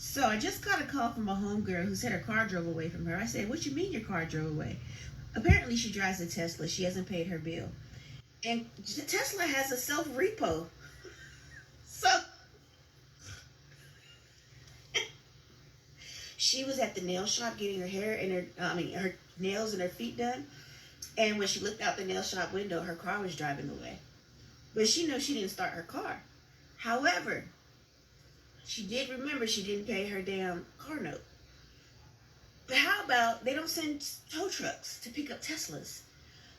So I just got a call from a homegirl who said her car drove away from her. I said, "What you mean your car drove away?" Apparently she drives a Tesla. She hasn't paid her bill. And the Tesla has a self repo. So she was at the nail shop getting her hair and her nails and her feet done. And when she looked out the nail shop window, her car was driving away. But she knew she didn't start her car. However, she did remember she didn't pay her damn car note. But how about they don't send tow trucks to pick up Teslas?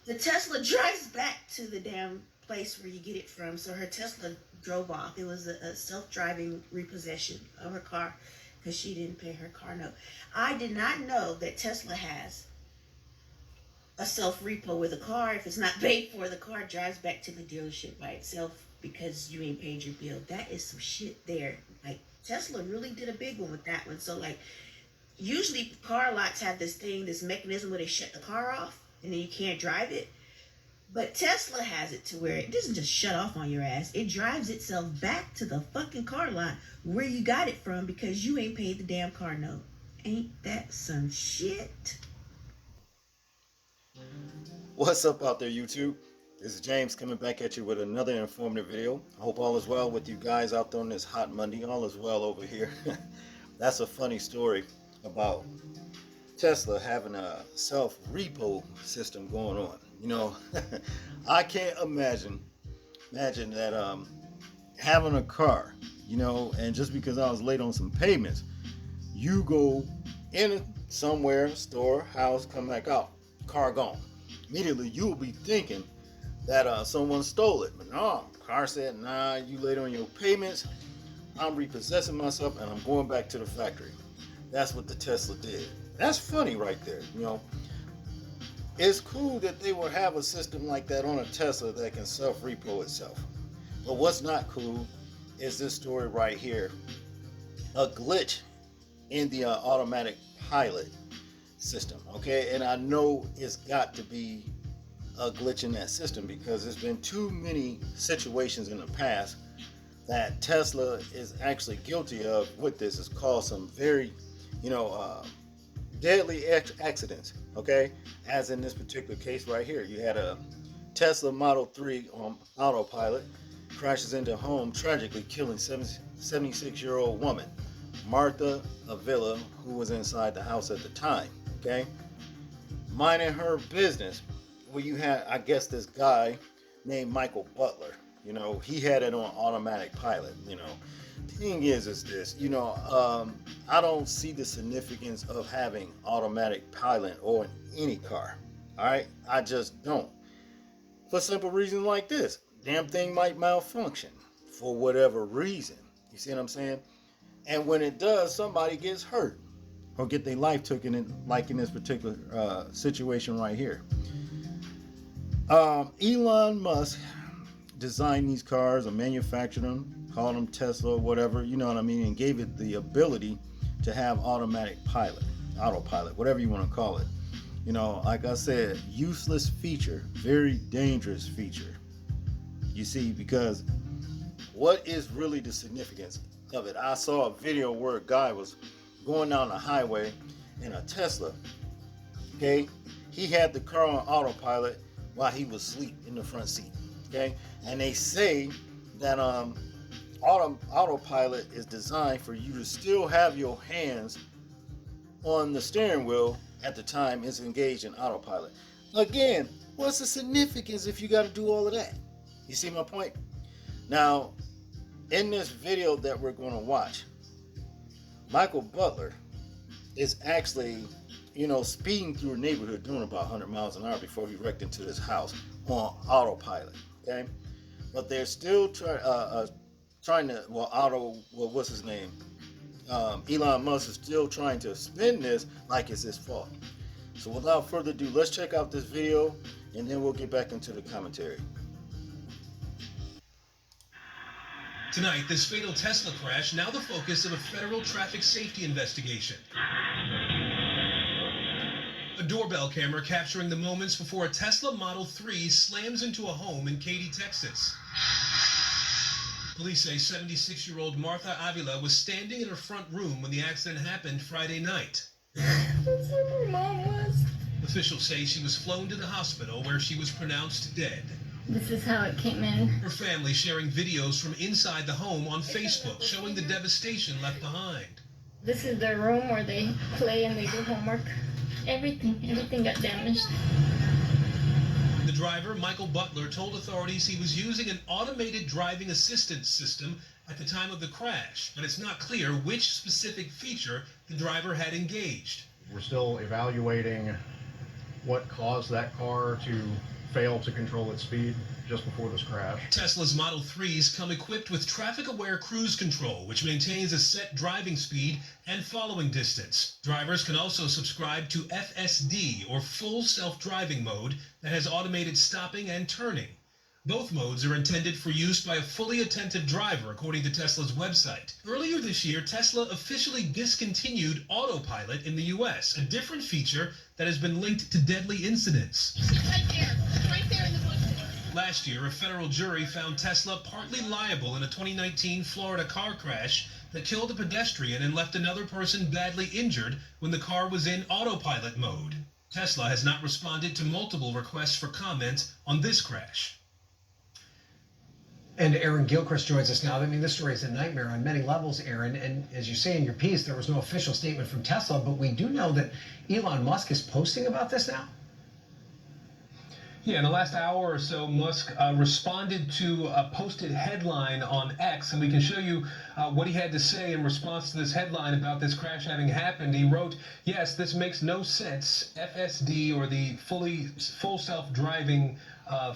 The Tesla drives back to the damn place where you get it from. So her Tesla drove off. It was a self-driving repossession of her car because she didn't pay her car note. I did not know that Tesla has a self-repo with a car. If it's not paid for, the car drives back to the dealership by itself because you ain't paid your bill. That is some shit there. Like, Tesla really did a big one with that one. So, like, usually car lots have this mechanism where they shut the car off and then you can't drive it. But Tesla has it to where it doesn't just shut off on your ass. It drives itself back to the fucking car lot where you got it from because you ain't paid the damn car note. Ain't that some shit? What's up out there, YouTube? This is James coming back at you with another informative video. I hope all is well with you guys out there on this hot Monday. All is well over here. That's a funny story about Tesla having a self-repo system going on. You know, I can't imagine that having a car, you know, and just because I was late on some payments, you go in somewhere, store, house, come back out, car gone. Immediately you will be thinking that someone stole it. But no, car said, nah, you late on your payments. I'm repossessing myself and I'm going back to the factory. That's what the Tesla did. That's funny right there. You know, it's cool that they will have a system like that on a Tesla that can self-repo itself. But what's not cool is this story right here. A glitch in the automatic pilot system. Okay, and I know it's got to be a glitch in that system because there's been too many situations in the past that Tesla is actually guilty of with this. It's caused some very, deadly accidents. Okay, as in this particular case right here, you had a Tesla Model 3 on autopilot crashes into a home, tragically killing 76-year-old woman Martha Avila, who was inside the house at the time. Okay, minding her business. Well, you had, I guess, this guy named Michael Butler. You know, he had it on automatic pilot. You know, thing is this. I don't see the significance of having automatic pilot on any car. All right, I just don't. For simple reasons like this, damn thing might malfunction for whatever reason. You see what I'm saying? And when it does, somebody gets hurt or get their life taken in, like in this particular situation right here. Elon Musk designed these cars or manufactured them, called them Tesla or whatever, you know what I mean, and gave it the ability to have automatic autopilot, whatever you want to call it. You know, like I said, useless feature, very dangerous feature. You see, because what is really the significance of it? I saw a video where a guy was going down the highway in a Tesla. Okay, he had the car on autopilot while he was asleep in the front seat. Okay, and they say that autopilot is designed for you to still have your hands on the steering wheel at the time it's engaged in autopilot. Again, what's the significance if you got to do all of that? You see my point? Now, in this video that we're going to watch, Michael Butler is actually, speeding through a neighborhood doing about 100 miles an hour before he wrecked into this house on autopilot. Okay, but they're still trying to. What's his name? Elon Musk is still trying to spin this like it's his fault. So without further ado, let's check out this video, and then we'll get back into the commentary. Tonight, this fatal Tesla crash now the focus of a federal traffic safety investigation. A doorbell camera capturing the moments before a Tesla Model 3 slams into a home in Katy, Texas. Police say 76-year-old Martha Avila was standing in her front room when the accident happened Friday night. That's where my mom was. Officials say she was flown to the hospital where she was pronounced dead. This is how it came in. Her family sharing videos from inside the home on Facebook showing the devastation left behind. This is their room where they play and they do homework. Everything got damaged. The driver, Michael Butler, told authorities he was using an automated driving assistance system at the time of the crash, but it's not clear which specific feature the driver had engaged. We're still evaluating what caused that car to fail to control its speed just before this crash. Tesla's Model 3s come equipped with traffic-aware cruise control, which maintains a set driving speed and following distance. Drivers can also subscribe to FSD, or full self-driving mode, that has automated stopping and turning. Both modes are intended for use by a fully attentive driver, according to Tesla's website. Earlier this year, Tesla officially discontinued Autopilot in the US, a different feature that has been linked to deadly incidents. Right there in the bush. Last year, a federal jury found Tesla partly liable in a 2019 Florida car crash that killed a pedestrian and left another person badly injured when the car was in autopilot mode. Tesla has not responded to multiple requests for comment on this crash. And Aaron Gilchrist joins us now. I mean, this story is a nightmare on many levels, Aaron. And as you say in your piece, there was no official statement from Tesla, but we do know that Elon Musk is posting about this now. Yeah, in the last hour or so, Musk responded to a posted headline on X, and we can show you what he had to say in response to this headline about this crash having happened. He wrote, "Yes, this makes no sense. FSD, or the full self-driving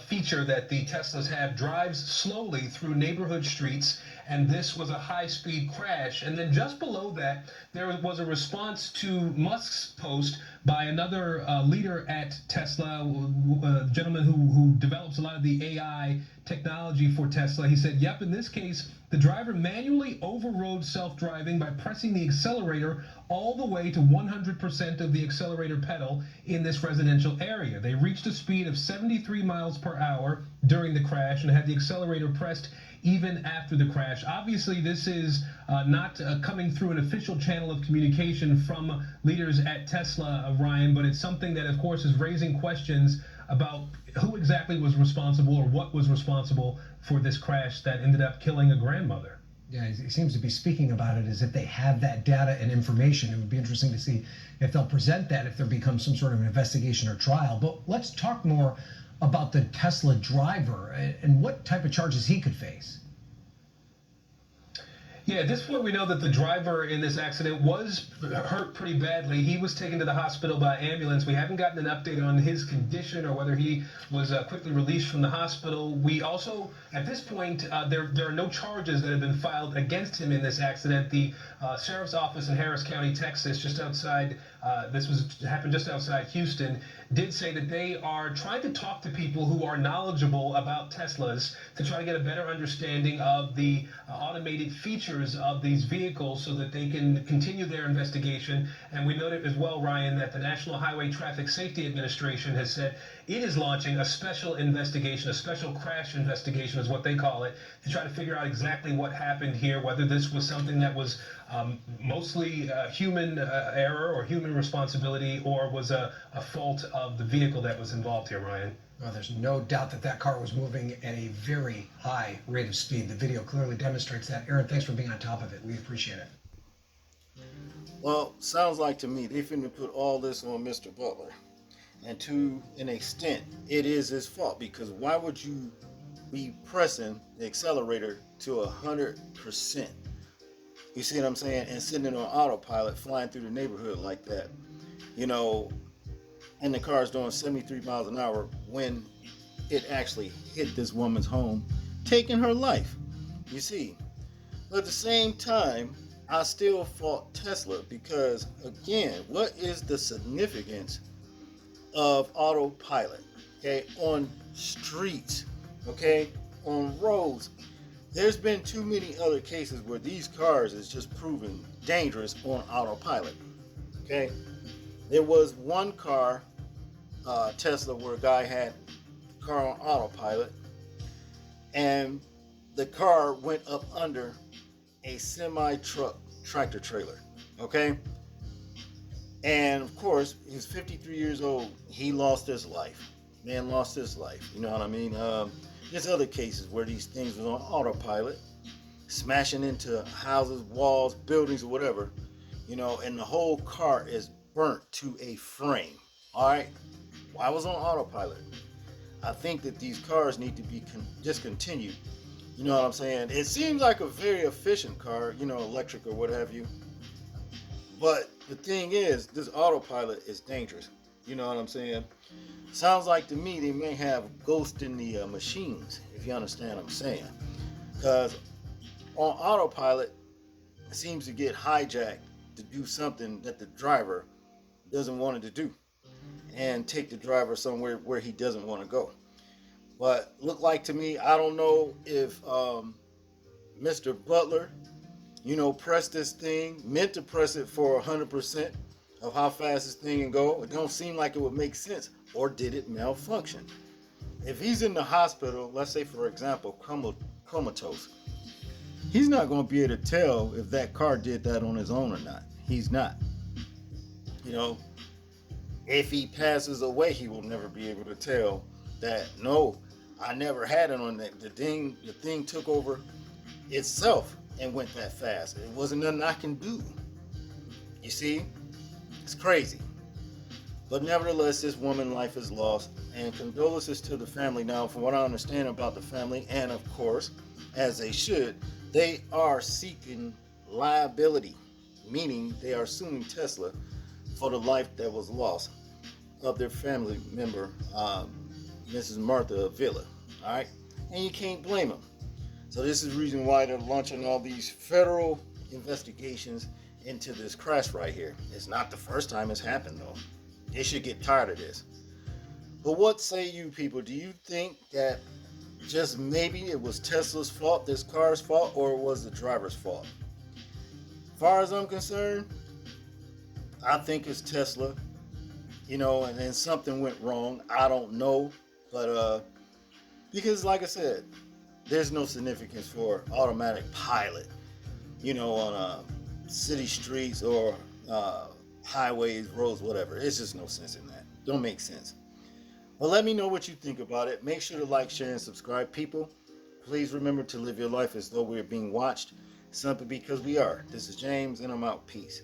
feature that the Teslas have, drives slowly through neighborhood streets, and this was a high-speed crash." And then just below that, there was a response to Musk's post by another leader at Tesla, a gentleman who develops a lot of the AI technology for Tesla. He said, "Yep, in this case, the driver manually overrode self-driving by pressing the accelerator all the way to 100% of the accelerator pedal in this residential area. They reached a speed of 73 miles per hour during the crash and had the accelerator pressed even after the crash." Obviously, this is not coming through an official channel of communication from leaders at Tesla, Ryan, but it's something that, of course, is raising questions about who exactly was responsible or what was responsible for this crash that ended up killing a grandmother. Yeah, he seems to be speaking about it as if they have that data and information. It would be interesting to see if they'll present that, if there becomes some sort of an investigation or trial. But let's talk more about the Tesla driver and what type of charges he could face. Yeah, at this point, we know that the driver in this accident was hurt pretty badly. He was taken to the hospital by ambulance. We haven't gotten an update on his condition or whether he was quickly released from the hospital. We also, at this point, there are no charges that have been filed against him in this accident. The sheriff's office in Harris County, Texas, just outside, happened just outside Houston, did say that they are trying to talk to people who are knowledgeable about Teslas to try to get a better understanding of the automated features of these vehicles so that they can continue their investigation. And we noted as well, Ryan, that the National Highway Traffic Safety Administration has said it is launching a special investigation, a special crash investigation is what they call it, to try to figure out exactly what happened here, whether this was something that was mostly human error or human responsibility, or was a fault of the vehicle that was involved here, Ryan. Well, there's no doubt that that car was moving at a very high rate of speed. The video clearly demonstrates that. Aaron, thanks for being on top of it. We appreciate it. Well, sounds like to me they finna put all this on Mr. Butler. And to an extent, it is his fault, because why would you be pressing the accelerator to 100%? You see what I'm saying? And sitting on autopilot, flying through the neighborhood like that. You know, and the car's doing 73 miles an hour when it actually hit this woman's home, taking her life. You see. But at the same time, I still fault Tesla, because, again, what is the significance of autopilot, okay, on streets, okay, on roads? There's been too many other cases where these cars is just proven dangerous on autopilot, okay? There was one car, Tesla, where a guy had a car on autopilot, and the car went up under a semi-truck tractor trailer. Okay? And of course, he was 53 years old. He lost his life. Man lost his life. You know what I mean? There's other cases where these things was on autopilot, smashing into houses, walls, buildings, or whatever. You know, and the whole car is burnt to a frame. All right? Why was on autopilot? I think that these cars need to be discontinued. You know what I'm saying? It seems like a very efficient car, you know, electric or what have you. But the thing is, this autopilot is dangerous. You know what I'm saying? Sounds like to me they may have ghosts in the machines, if you understand what I'm saying. Because on autopilot, it seems to get hijacked to do something that the driver doesn't want it to do, and take the driver somewhere where he doesn't want to go. But look like to me, I don't know if Mr. Butler, you know, pressed this thing, meant to press it for 100% of how fast this thing can go. It don't seem like it would make sense. Or did it malfunction? If he's in the hospital, let's say for example, comatose, he's not going to be able to tell if that car did that on his own or not. He's not. You know, if he passes away, he will never be able to tell that, no, I never had it on that. The thing took over itself and went that fast. It wasn't nothing I can do. You see? It's crazy. But nevertheless, this woman's life is lost, and condolences to the family. Now, from what I understand about the family, and of course, as they should, they are seeking liability, meaning they are suing Tesla for the life that was lost of their family member, Mrs. Martha Avila. All right, and you can't blame them. So this is the reason why they're launching all these federal investigations into this crash right here. It's not the first time it's happened though. They should get tired of this. But what say you people? Do you think that just maybe it was Tesla's fault, this car's fault, or it was the driver's fault? As far as I'm concerned, I think it's Tesla. You know, and then something went wrong. I don't know. But because like I said, there's no significance for automatic pilot, you know, on city streets or highways, roads, whatever. There's just no sense in that. Don't make sense. Well, let me know what you think about it. Make sure to like, share, and subscribe. People, please remember to live your life as though we're being watched, simply because we are. This is James, and I'm out. Peace.